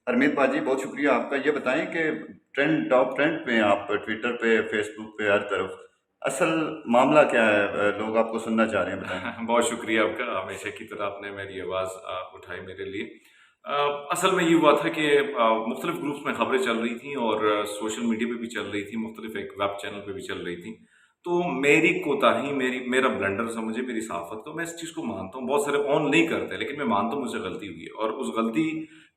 हरमीत पाजी, बहुत शुक्रिया आपका। ये बताएं कि टॉप ट्रेंड पे हैं आप, ट्विटर पे, फेसबुक पे, हर तरफ। असल मामला क्या है? लोग आपको सुनना चाह रहे हैं, बताएं। बहुत शुक्रिया आपका। हमेशा की तरह आपने मेरी आवाज़ उठाई मेरे लिए। अ, असल में ये हुआ था कि मुख्तलिफ ग्रुप्स में खबरें चल रही थी और सोशल मीडिया पे भी चल रही थी, मुख्तलिफ एक वेब चैनल पे भी चल रही थी। तो मेरी कोताही, मेरा ब्लंडर समझे, मेरी सहाफ़त को मैं इस चीज़ को मानता हूँ। बहुत सारे ऑन नहीं करते, लेकिन मैं मानता हूँ मुझसे गलती हुई है और उस गलती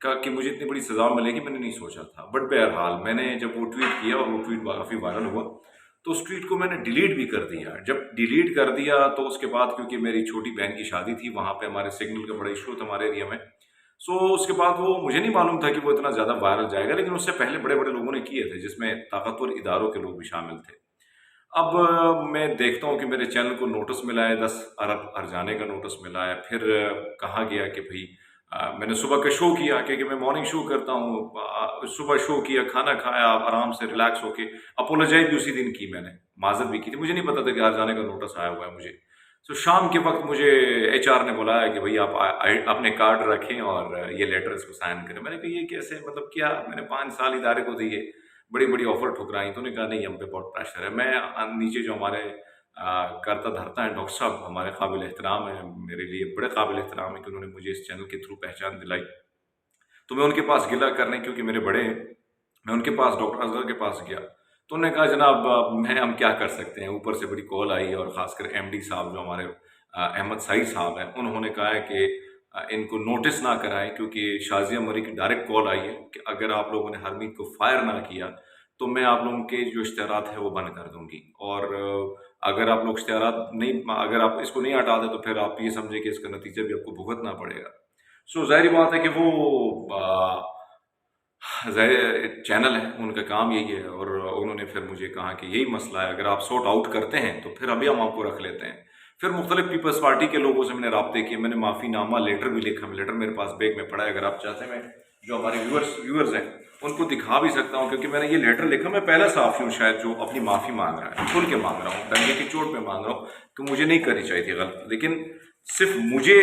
का कि मुझे इतनी बड़ी सज़ा मिलेगी मैंने नहीं सोचा था। बट बहरहाल मैंने जब वो ट्वीट किया और वो ट्वीट काफ़ी वायरल हुआ, तो उस ट्वीट को मैंने डिलीट भी कर दिया। जब डिलीट कर दिया तो उसके बाद, क्योंकि मेरी छोटी बहन की शादी थी, वहाँ पे हमारे सिग्नल का बड़ा इशू था हमारे एरिया में। सो उसके बाद वो, मुझे नहीं मालूम था कि वो इतना ज़्यादा वायरल जाएगा, लेकिन उससे पहले बड़े-बड़े लोगों ने किए थे, जिसमें ताकतवर इदारों के लोग भी शामिल थे। अब मैं देखता हूँ कि मेरे चैनल को नोटिस मिला है, 10 अरब हर्जाने का नोटिस मिला है। फिर कहा गया कि भई मैंने सुबह का शो किया, क्योंकि मैं मॉर्निंग शो करता हूँ। सुबह शो किया, खाना खाया, आराम से रिलैक्स होके अपोलोजाइज़ भी उसी दिन की मैंने, माज़रत भी की थी। मुझे नहीं पता था कि हर्जाने का नोटिस आया हुआ है मुझे। सो शाम के वक़्त मुझे एचआर ने बुलाया कि भई आप अपने कार्ड रखें और ये लेटर इसको साइन करें। मैंने कहा ये कैसे, मतलब क्या? मैंने 5 साल इदारे को दिए, बड़ी-बड़ी ऑफ़र ठुकराई। तो उन्होंने कहा नहीं, हम पे बहुत प्रेशर है। मैं नीचे जो हमारे कर्ता-धर्ता हैं, डॉक्टर साहब हमारे काबिल एहतराम हैं, मेरे लिए बड़े काबिल एहतराम है कि उन्होंने मुझे इस चैनल के थ्रू पहचान दिलाई। तो मैं उनके पास गिला करने, क्योंकि मेरे बड़े हैं, मैं उनके पास, डॉक्टर असगर के पास गया। तो उन्होंने कहा जनाब मैं, हम क्या कर सकते हैं? ऊपर से बड़ी कॉल आई और ख़ासकर एमडी साहब जो हमारे अहमद सईद साहब हैं, उन्होंने कहा है कि इनको नोटिस ना कराएँ, क्योंकि शाज़िया मरी की डायरेक्ट कॉल आई है कि अगर आप लोगों ने हरमीत को फायर ना किया, तो मैं आप लोगों के जो इश्तिहारात हैं वो बंद कर दूँगी। और अगर आप लोग इश्तिहारात नहीं, अगर आप इसको नहीं हटाते, तो फिर आप ये समझें कि इसका नतीजा भी आपको भुगतना पड़ेगा। सो ज़ाहिर बात है कि वो ज़ाहिर चैनल है, उनका काम यही है और उन्होंने फिर मुझे कहा कि यही मसला है, अगर आप सॉर्ट आउट करते हैं तो फिर अभी हम आपको रख लेते हैं। फिर मुख्तलिफ पीपल्स पार्टी के लोगों से मैंने राब्ते किए, मैंने माफ़ीनामा लेटर भी लिखा, लेटर मेरे पास बैग में पड़ा है, अगर आप चाहते हैं मैं जो हमारे व्यूअर्स हैं उनको दिखा भी सकता हूँ, क्योंकि मैंने ये लेटर लिखा, मैं पहला साफ़ी हूँ शायद जो अपनी माफ़ी मांग रहा है, खुल के मांग रहा हूँ, डंडे की चोट पे मांग रहा हूँ कि मुझे नहीं करनी चाहिए थी गलत। लेकिन सिर्फ मुझे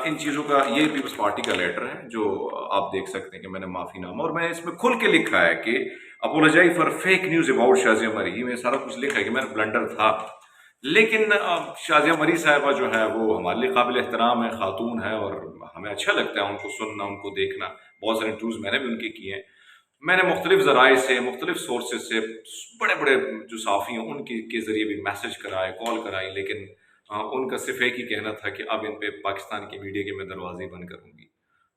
इन चीज़ों का, ये पीपल्स पार्टी का लेटर है जो आप देख सकते हैं कि मैंने माफ़ीनामा, और मैंने इसमें खुल के लिखा है कि apologize for fake news about Shazia Marri. ये मैं सारा कुछ लिखा है कि मेरा ब्लंडर था। लेकिन शाज़िया मरी साहिबा जो है वो हमारे लिए काबिल एहतराम है, खातून है और हमें अच्छा लगता है उनको सुनना, उनको देखना। बहुत सारे इंटरव्यूज़ मैंने भी उनके किए हैं। मैंने मुख्तलिफ ज़राए से, मुख्तलिफ सोर्सेज से, बड़े-बड़े जो साफ़ी हैं उनके के ज़रिए भी मैसेज कराए, कॉल कराई, लेकिन उनका सिर्फ़ एक ही कहना था कि अब इन पे पाकिस्तान की मीडिया के मैं दरवाज़े बंद करूँगी।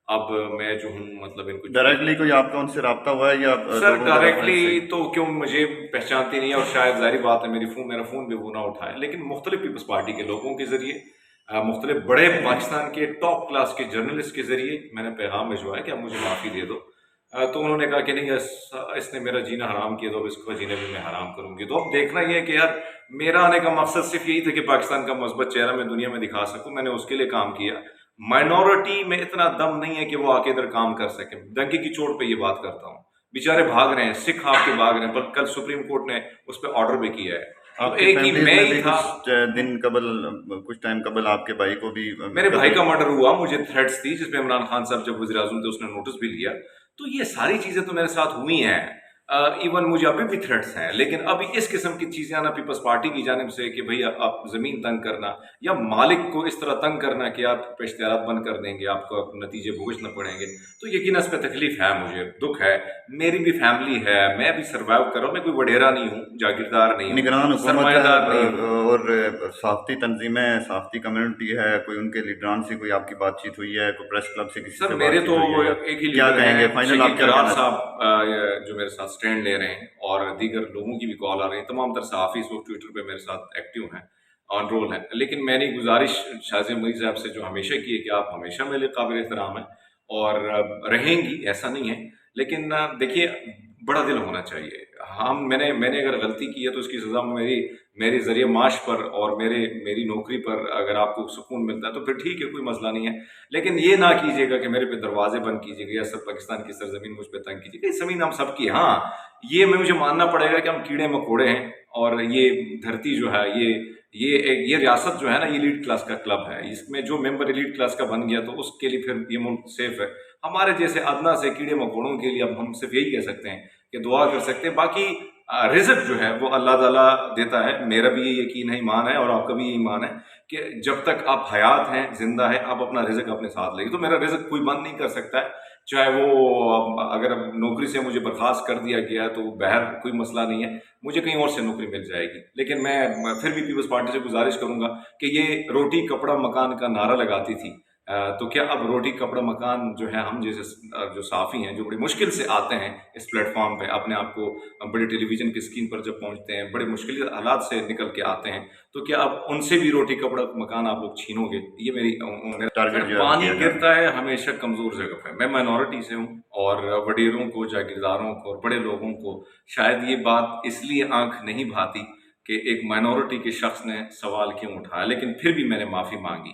अब मैं जो हूँ, मतलब इनको डायरेक्टली कोई आपका उनसे रब्ता हुआ है या सर लोगों के रेफरेंस से? डायरेक्टली तो क्यों, मुझे पहचानती नहीं है और शायद ज़ाहिर बात है मेरा फ़ोन भी वो ना उठाए, लेकिन मुख्तलिफ पीपल्स पार्टी के लोगों के ज़रिए, मुख्तलिफ बड़े पाकिस्तान के टॉप क्लास के जर्नलिस्ट के ज़रिए मैंने पैगाम भिजवाया कि आप मुझे माफ़ी दे दो। तो उन्होंने कहा कि नहीं, इसने मेरा जीना हराम किया, तो अब इसका जीना भी मैं हराम करूँगी। तो अब देखना ये है कि यार, मेरा आने का मकसद सिर्फ यही था कि पाकिस्तान का मुस्बत चेहरा मैं दुनिया में दिखा सकूँ, मैंने उसके लिए काम किया। माइनॉरिटी में इतना दम नहीं है कि वो आके इधर काम कर सके। डंके की चोट पे ये बात करता हूँ। बेचारे भाग रहे हैं, सिख आपके भाग रहे हैं, पर कल सुप्रीम कोर्ट ने उस पर ऑर्डर भी किया है। तो आपकी एक ही फैमिलीज मैं में ही भी था। दिन कबल, कुछ टाइम कबल आपके भाई को भी मेरे भाई कत्ल। का मर्डर हुआ, मुझे थ्रेट्स थी, जिसमें इमरान खान साहब जब वज़ीर आज़म थे उसने नोटिस भी लिया। तो ये सारी चीज़ें तो मेरे साथ हुई हैं। इवन मुझे अभी भी थ्रेट्स हैं, लेकिन अभी इस किस्म की चीज़ें आना पीपल्स पार्टी की जानिब से कि भई आप ज़मीन तंग करना या मालिक को इस तरह तंग करना कि आप इश्तिहारात बंद कर देंगे, आपको नतीजे भुगतना पड़ेंगे। तो यकीनन इस पे तकलीफ़ है, मुझे दुःख है। मेरी भी फैमिली है, मैं भी सर्वाइव कर रहा हूँ, मैं कोई वडेरा नहीं हूँ, जागीरदार नहीं हूँ, निगरान हुकूमत है, सरमायादार नहीं हूँ। और साख्ती तंजीमें, साख्ती कम्युनिटी है, कोई उनके लीडरान से कोई आपकी बातचीत हुई है, कोई प्रेस क्लब से किसी सर से मेरे तो बातचीत हुई है, या एक ही क्या लीडर कहेंगे? हैं, फाइनल शकील आप क्या करार कहना साहब, चाहेंगे? जो मेरे साथ स्टैंड ले रहे हैं और दीगर लोगों की भी कॉल आ रही है। तमाम तर सहाफ़ी इस वक्त ट्विटर पे मेरे साथ एक्टिव हैं, ऑन रोल हैं। लेकिन मेरी गुजारिश शाज़िया मरी साहब से जो हमेशा की है कि आप हमेशा मेरे काबिल एहतराम हैं और रहेंगी, ऐसा नहीं है। लेकिन देखिए, बड़ा दिल होना चाहिए। मैंने मैंने अगर गलती की है तो उसकी सज़ा मेरी मेरे ज़रिए माश पर और मेरी नौकरी पर अगर आपको सुकून मिलता है तो फिर ठीक है, कोई मसला नहीं है। लेकिन ये ना कीजिएगा कि मेरे पे दरवाजे बंद कीजिएगा या सब पाकिस्तान की सरजमीन मुझ पे तंग कीजिएगा। ये ज़मीन हम सबकी है। हाँ, ये मुझे मानना पड़ेगा कि हम कीड़े-मकोड़े हैं और ये धरती जो है, ये रियासत जो है ना, ये एलीट क्लास का क्लब है। इसमें जो मेंबर एलीट क्लास का बन गया तो उसके लिए फिर ये मुल्क सेफ है। हमारे जैसे अदना से कीड़े मकोड़ों के लिए अब हम सिर्फ यही कह सकते हैं कि दुआ कर सकते हैं। बाकी रिज़्क जो है वो अल्लाह ताला देता है। मेरा भी ये यकीन है, ईमान है, और आपका भी ये ईमान है कि जब तक आप हयात हैं, ज़िंदा हैं, आप अपना रिज़्क अपने साथ लेंगे। तो मेरा रिज़्क कोई बंद नहीं कर सकता है। चाहे वो अगर नौकरी से मुझे बर्खास्त कर दिया गया तो बहर कोई मसला नहीं है, मुझे कहीं और से नौकरी मिल जाएगी। लेकिन मैं फिर भी पीपल्स पार्टी से गुज़ारिश करूँगा कि ये रोटी, कपड़ा, मकान का नारा लगाती थी, तो क्या अब रोटी, कपड़ा, मकान जो है, हम जैसे जो साफ़ी हैं, जो बड़ी मुश्किल से आते हैं इस प्लेटफ़ॉर्म पे, अपने आप को बड़ी टेलीविज़न की स्क्रीन पर जब पहुँचते हैं, बड़े मुश्किल हालात से निकल के आते हैं, तो क्या अब उनसे भी रोटी, कपड़ा, मकान आप लोग छीनोगे? ये मेरी मेरा टारगेट फिर जो है वो पानी किया जा रहा है। गिरता है हमेशा कमज़ोर जगह पे। मैं माइनॉरिटी से हूँ, और वडीरों को, जागीरदारों को और बड़े लोगों को शायद ये बात इसलिए आँख नहीं भाती कि एक माइनॉरिटी के शख्स ने सवाल क्यों उठाया, लेकिन फिर भी मैंने माफ़ी माँगी।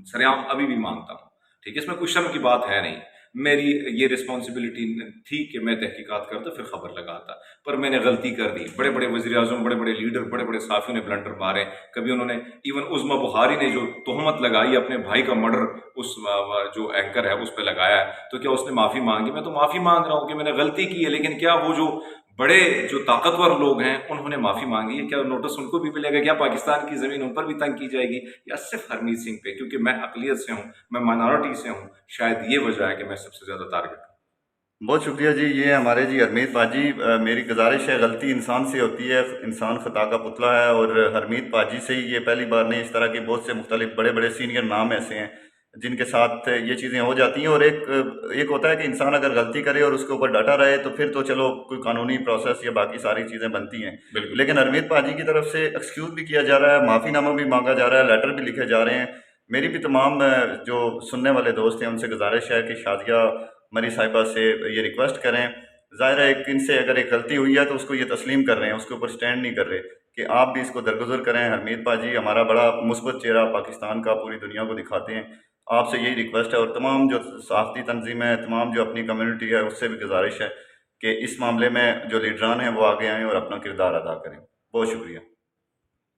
सरेआम अभी भी माँगता हूँ, ठीक है? इसमें कोई शर्म की बात है नहीं। मेरी ये रिस्पॉन्सिबिलिटी थी कि मैं तहकीकात करता, फिर खबर लगाता, पर मैंने गलती कर दी। बड़े-बड़े वज़ीर-ए-आज़म, बड़े-बड़े लीडर, बड़े-बड़े साफ़ियों ने ब्लंडर मारे। कभी उन्होंने, इवन उज़्मा बुखारी ने जो तोहमत लगाई, अपने भाई का मर्डर उस जो एंकर है उस पे लगाया है, तो क्या उसने माफ़ी माँगी? मैं तो माफ़ी माँग रहा हूँ कि मैंने गलती की है, लेकिन क्या वो जो बड़े, जो ताकतवर लोग हैं, उन्होंने माफ़ी माँगी है? क्या नोटिस उनको भी मिलेगा? क्या पाकिस्तान की ज़मीन उन पर भी तंग की जाएगी, या सिर्फ़ हरमीत सिंह पे? क्योंकि मैं अक़लियत से हूँ, मैं माइनॉरिटी से हूँ, शायद ये वजह है कि मैं सबसे ज़्यादा टारगेट हूँ। बहुत शुक्रिया जी। ये हमारे जी हरमीत पाजी, मेरी गुजारिश है, गलती इंसान से होती है, इंसान ख़ता का पुतला है, और हरमीत पाजी से ही ये पहली बार नहीं, इस तरह के बहुत से मुख्तलिफ बड़े बड़े सीनियर नाम ऐसे हैं जिनके साथ ये चीज़ें हो जाती हैं। और एक होता है कि इंसान अगर गलती करे और उसके ऊपर डटा रहे तो फिर तो चलो कोई कानूनी प्रोसेस या बाकी सारी चीज़ें बनती हैं। बिल्कुल। लेकिन हरमीत पाजी की तरफ से एक्सक्यूज़ भी किया जा रहा है, माफ़ीनामा भी मांगा जा रहा है, लेटर भी लिखे जा रहे हैं। मेरी भी तमाम जो सुनने वाले दोस्त हैं उनसे गुजारिश है कि शादिया मरी साहिबा से ये रिक्वेस्ट करें। ज़ाहिर है कि इनसे अगर एक गलती हुई है तो उसको ये तस्लीम कर रहे हैं, उसके ऊपर स्टैंड नहीं कर रहे, कि आप भी इसको दरगुजर करें। हरमीत पाजी हमारा बड़ा मुस्बत चेहरा पाकिस्तान का पूरी दुनिया को दिखाते हैं। आपसे यही रिक्वेस्ट है, और तमाम जो सहाफ़ती तंजीमें हैं, तमाम जो अपनी कम्युनिटी है, उससे भी गुजारिश है कि इस मामले में जो लीडरान हैं वो आगे आएँ और अपना किरदार अदा करें। बहुत शुक्रिया।